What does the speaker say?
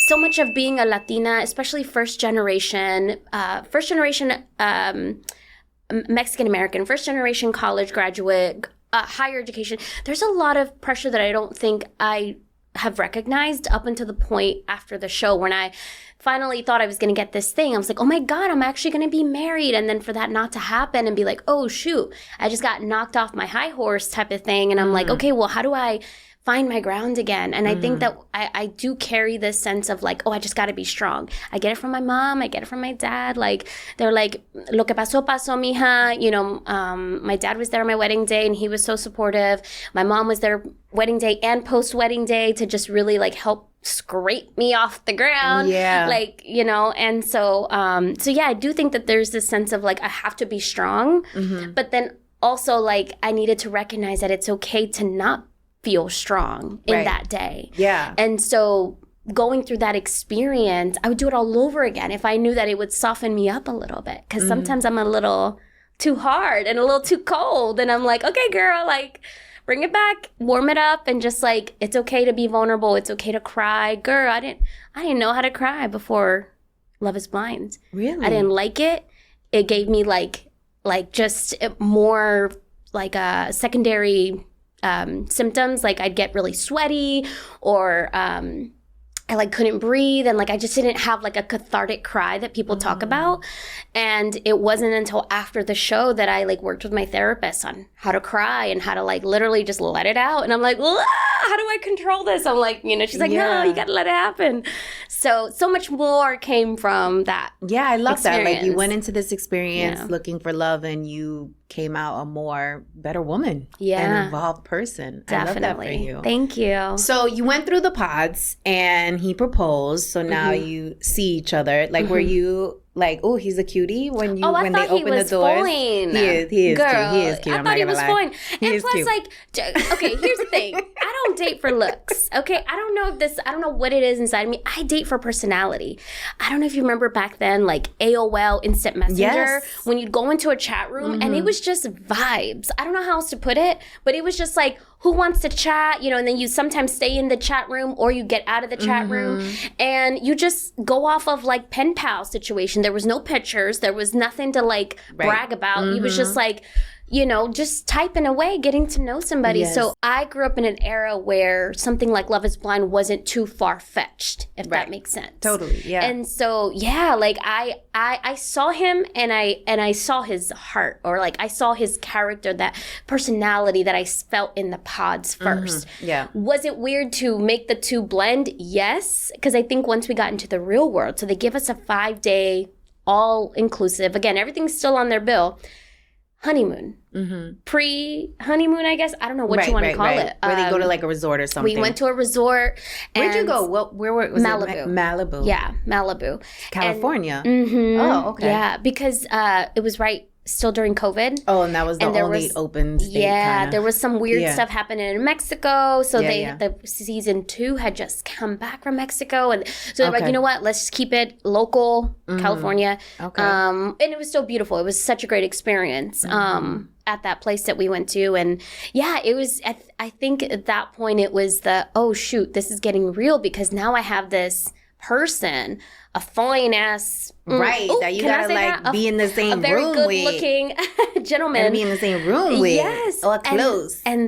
so much of being a Latina, especially first generation Mexican American, first generation college graduate, higher education, there's a lot of pressure that I don't think I have recognized up until the point after the show when I finally thought I was going to get this thing. I was like, oh my God, I'm actually going to be married. And then for that not to happen and be like, oh shoot, I just got knocked off my high horse type of thing. And I'm like, okay, well, how do I find my ground again? And I think that I do carry this sense of like, oh, I just got to be strong. I get it from my mom. I get it from my dad. Like, they're like, lo que pasó, pasó, mija. You know, my dad was there on my wedding day and he was so supportive. My mom was there wedding day and post-wedding day to just really like help scrape me off the ground. Yeah. Like, you know, and so yeah, I do think that there's this sense of like, I have to be strong. But then also like, I needed to recognize that it's okay to not feel strong in that day. Yeah. And so going through that experience, I would do it all over again if I knew that it would soften me up a little bit. Because sometimes I'm a little too hard and a little too cold. And I'm like, okay, girl, like, bring it back, warm it up, and just like, it's okay to be vulnerable. It's okay to cry. Girl, I didn't know how to cry before Love is Blind. Really? I didn't like it. It gave me like just more like a secondary symptoms. Like I'd get really sweaty, or I like couldn't breathe, and like I just didn't have like a cathartic cry that people talk about. And it wasn't until after the show that I like worked with my therapist on how to cry and how to like literally just let it out. And I'm like, how do I control this? I'm like, you know, she's like, no, you gotta let it happen. So much more came from that. Yeah, I love experience. that. Like you went into this experience looking for love and you came out a more better woman. Yeah. An evolved person. Definitely. I love that for you. Thank you. So you went through the pods and he proposed. So now you see each other. Like were you like, oh, he's a cutie when they open the doors? Fine. He is Girl, cute. He is cute. I thought he was fine. And plus, cute. like, okay, here's the thing. I don't date for looks. Okay, I don't know what it is inside of me. I date for personality. I don't know if you remember back then, like AOL Instant Messenger, when you'd go into a chat room and it was just vibes. I don't know how else to put it, but it was just like, who wants to chat? You know, and then you sometimes stay in the chat room or you get out of the chat room and you just go off of like pen pal situation. There was no pictures. There was nothing to like brag about. You was just like, you know, just typing away, getting to know somebody. Yes. So I grew up in an era where something like Love is Blind wasn't too far-fetched, if that makes sense. Totally, yeah. And so, yeah, like I saw him and I saw his heart, or like I saw his character, that personality that I felt in the pods first. Yeah. Was it weird to make the two blend? Yes, because I think once we got into the real world, so they give us a 5-day all-inclusive. Again, everything's still on their bill. Honeymoon. Pre-honeymoon, I guess. I don't know what you want to call it. Where they go to like a resort or something. We went to a resort. Where'd you go? Where was Malibu. it? Malibu. Yeah, Malibu. California. Oh, okay. Yeah, because it was still during COVID. Oh, and that was the only open state. Yeah, kinda. there was some weird stuff happening in Mexico. So the season 2 had just come back from Mexico, and so they're like, you know what? Let's just keep it local, California. Okay. And it was so beautiful. It was such a great experience. At that place that we went to, and yeah, it was. I think at that point it was oh shoot, this is getting real, because now I have this person, a fine ass that you gotta like be in the same room with. A very good looking gentleman. And be in the same room with. Yes. Or close. And